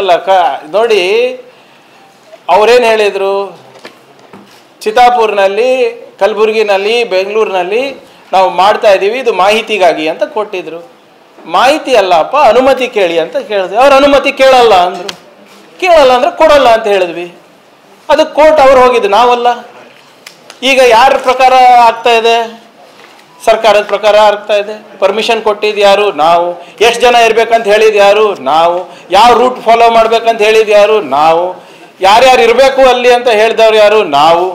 ಅಲ್ಲ ನೋಡಿ, ಅವರೇನು ಹೇಳಿದರು, ಚಿತ್ತಾಪುರ್ನಲ್ಲಿ, ಕಲಬುರಗಿನಲ್ಲಿ, ಬೆಂಗಳೂರಿನಲ್ಲಿ ನಾವು ಮಾಡ್ತಾ ಇದ್ದೀವಿ, ಇದು ಮಾಹಿತಿಗಾಗಿ ಅಂತ ಕೊಟ್ಟಿದ್ರು. ಮಾಹಿತಿ ಅಲ್ಲಪ್ಪ, ಅನುಮತಿ ಕೇಳಿ ಅಂತ ಕೇಳಿದ್ವಿ. ಅವ್ರು ಅನುಮತಿ ಕೇಳಲ್ಲ ಅಂದರು. ಕೇಳಲ್ಲ ಅಂದರೆ ಕೊಡಲ್ಲ ಅಂತ ಹೇಳಿದ್ವಿ. ಅದಕ್ಕೆ ಕೋರ್ಟ್ ಅವ್ರು ಹೋಗಿದ್ದು, ನಾವಲ್ಲ. ಈಗ ಯಾರ ಪ್ರಕಾರ ಆಗ್ತಾ ಇದೆ? ಸರ್ಕಾರದ ಪ್ರಕಾರ ಆಗ್ತಾ ಇದೆ. ಪರ್ಮಿಷನ್ ಕೊಟ್ಟಿದ್ದು ಯಾರು? ನಾವು. ಎಷ್ಟು ಜನ ಇರ್ಬೇಕಂತ ಹೇಳಿದ್ದು ಯಾರು? ನಾವು. ಯಾವ ರೂಟ್ ಫಾಲೋ ಮಾಡ್ಬೇಕಂತ ಹೇಳಿದ್ದು ಯಾರು? ನಾವು. ಯಾರ್ಯಾರು ಇರಬೇಕು ಅಲ್ಲಿ ಅಂತ ಹೇಳಿದವ್ರು ಯಾರು? ನಾವು.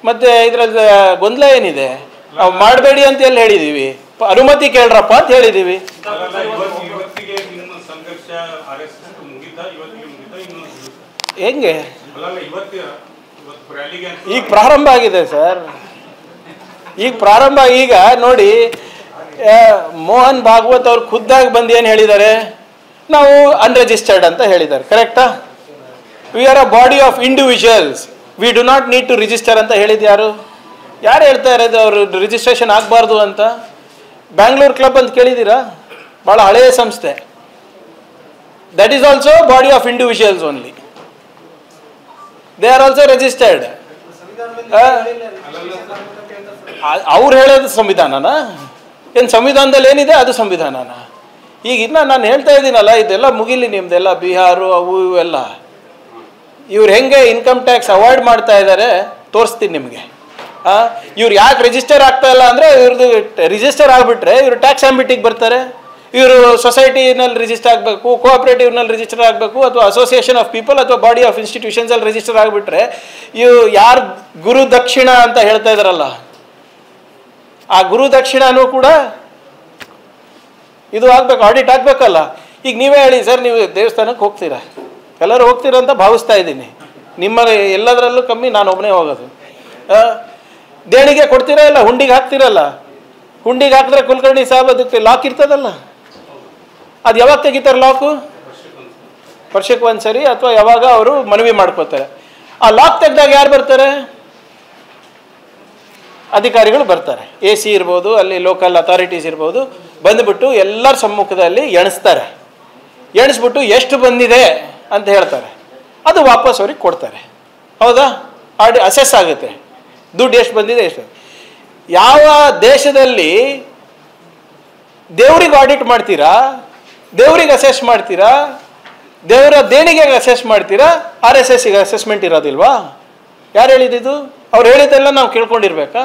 ಮತ್ತೆ ಇದ್ರಲ್ಲಿ ಗೊಂದಲ ಏನಿದೆ? ನಾವು ಮಾಡಬೇಡಿ ಅಂತ ಎಲ್ಲಿ ಹೇಳಿದ್ದೀವಿ? ಅನುಮತಿ ಕೇಳ್ರಪ್ಪ ಅಂತ ಹೇಳಿದ್ದೀವಿ. ಹೆಂಗೆ ಈಗ ಪ್ರಾರಂಭ ಆಗಿದೆ ಸರ್, ಈಗ ಪ್ರಾರಂಭ. ಈಗ ನೋಡಿ, ಮೋಹನ್ ಭಾಗವತ್ ಅವ್ರು ಖುದ್ದಾಗಿ ಬಂದು ಏನು ಹೇಳಿದ್ದಾರೆ? ನಾವು ಅನ್ರಿಜಿಸ್ಟರ್ಡ್ ಅಂತ ಹೇಳಿದ್ದಾರೆ. ಕರೆಕ್ಟಾ? We are a body of individuals, we do not need to register ಅಂತ ಹೇಳಿದ್ದು ಯಾರು? ಯಾರು ಹೇಳ್ತಾ ಇರೋದು ಅವರು ರಿಜಿಸ್ಟ್ರೇಷನ್ ಆಗಬಾರ್ದು ಅಂತ? ಬ್ಯಾಂಗ್ಳೂರ್ ಕ್ಲಬ್ ಅಂತ ಕೇಳಿದ್ದೀರಾ? ಭಾಳ ಹಳೆಯ ಸಂಸ್ಥೆ. That is also body of individuals only. They are also registered. ಅವ್ರು ಹೇಳೋದು ಸಂವಿಧಾನನ? ಏನು ಸಂವಿಧಾನದಲ್ಲಿ ಏನಿದೆ ಅದು ಸಂವಿಧಾನನ? ಈಗ ಇನ್ನು ನಾನು ಹೇಳ್ತಾ ಇದ್ದೀನಲ್ಲ, ಇದೆಲ್ಲ ಮುಗಿಲಿ ನಿಮ್ದೆಲ್ಲ, ಬಿಹಾರು ಅವು ಇವೆಲ್ಲ. ಇವ್ರು ಹೆಂಗೆ ಇನ್ಕಮ್ ಟ್ಯಾಕ್ಸ್ ಅವಾಯ್ಡ್ ಮಾಡ್ತಾ ಇದ್ದಾರೆ ತೋರಿಸ್ತೀನಿ ನಿಮಗೆ. ಇವ್ರು ಯಾಕೆ ರಿಜಿಸ್ಟರ್ ಆಗ್ತಾ ಇಲ್ಲ ಅಂದರೆ, ಇವ್ರದ್ದು ರಿಜಿಸ್ಟರ್ ಆಗಿಬಿಟ್ರೆ ಇವರು ಟ್ಯಾಕ್ಸ್ ಆಂಬಿಟಿಗೆ ಬರ್ತಾರೆ. ಇವರು ಸೊಸೈಟಿನಲ್ಲಿ ರಿಜಿಸ್ಟರ್ ಆಗಬೇಕು, ಕೋಆಪರೇಟಿವ್ನಲ್ಲಿ ರಿಜಿಸ್ಟರ್ ಆಗಬೇಕು, ಅಥವಾ ಅಸೋಸಿಯೇಷನ್ ಆಫ್ ಪೀಪಲ್ ಅಥವಾ ಬಾಡಿ ಆಫ್ ಇನ್ಸ್ಟಿಟ್ಯೂಷನ್ಸಲ್ಲಿ ರಿಜಿಸ್ಟರ್ ಆಗಿಬಿಟ್ರೆ, ಇವು ಯಾರು ಗುರು ದಕ್ಷಿಣ ಅಂತ ಹೇಳ್ತಾ ಇದ್ದಾರಲ್ಲ, ಆ ಗುರು ದಕ್ಷಿಣನೂ ಕೂಡ ಇದು ಆಗಬೇಕು, ಆಡಿಟ್ ಆಗಬೇಕಲ್ಲ. ಈಗ ನೀವೇ ಹೇಳಿ ಸರ್, ನೀವು ದೇವಸ್ಥಾನಕ್ಕೆ ಹೋಗ್ತೀರಾ, ಎಲ್ಲರೂ ಹೋಗ್ತೀರಾ ಅಂತ ಭಾವಿಸ್ತಾ ಇದ್ದೀನಿ. ನಿಮ್ಮ ಎಲ್ಲದರಲ್ಲೂ ಕಮ್ಮಿ ನಾನು ಒಬ್ಬನೇ ಹೋಗೋದು. ದೇಣಿಗೆ ಕೊಡ್ತೀರಾ ಇಲ್ಲ, ಹುಂಡಿಗೆ ಹಾಕ್ತಿರಲ್ಲ. ಹುಂಡಿಗೆ ಹಾಕಿದ್ರೆ ಕುಲಕರ್ಣಿ ಸಾಹೇಬ್ ಅದಕ್ಕೆ ಲಾಕ್ ಇರ್ತದಲ್ಲ, ಅದು ಯಾವಾಗ ತೆಗಿತಾರೆ ಲಾಕು? ವರ್ಷಕ್ಕೆ ಒಂದ್ಸರಿ ಅಥವಾ ಯಾವಾಗ ಅವರು ಮನವಿ ಮಾಡ್ಕೋತಾರೆ. ಆ ಲಾಕ್ ತೆಗೆದಾಗ ಯಾರು ಬರ್ತಾರೆ? ಅಧಿಕಾರಿಗಳು ಬರ್ತಾರೆ. AC ಇರ್ಬೋದು, ಅಲ್ಲಿ ಲೋಕಲ್ ಅಥಾರಿಟೀಸ್ ಇರ್ಬೋದು, ಬಂದುಬಿಟ್ಟು ಎಲ್ಲರ ಸಮ್ಮುಖದಲ್ಲಿ ಎಣಿಸ್ತಾರೆ. ಎಣಿಸ್ಬಿಟ್ಟು ಎಷ್ಟು ಬಂದಿದೆ ಅಂತ ಹೇಳ್ತಾರೆ. ಅದು ವಾಪಸ್ ಅವ್ರಿಗೆ ಕೊಡ್ತಾರೆ. ಹೌದಾ? ಅಸೆಸ್ ಆಗುತ್ತೆ, ದುಡ್ಡು ಎಷ್ಟು ಬಂದಿದೆ ಎಷ್ಟು. ಯಾವ ದೇಶದಲ್ಲಿ ದೇವ್ರಿಗೆ ಆಡಿಟ್ ಮಾಡ್ತೀರಾ, ದೇವ್ರಿಗೆ ಅಸೆಸ್ ಮಾಡ್ತೀರಾ, ದೇವರ ದೇಣಿಗೆಗೆ ಅಸೆಸ್ ಮಾಡ್ತೀರಾ, RSSಗೆ ಅಸೆಸ್ಮೆಂಟ್ ಇರೋದಿಲ್ವಾ? ಯಾರು ಹೇಳಿದ್ದು? ಅವ್ರು ಹೇಳಿದ್ದೆಲ್ಲ ನಾವು ಕೇಳ್ಕೊಂಡಿರ್ಬೇಕಾ?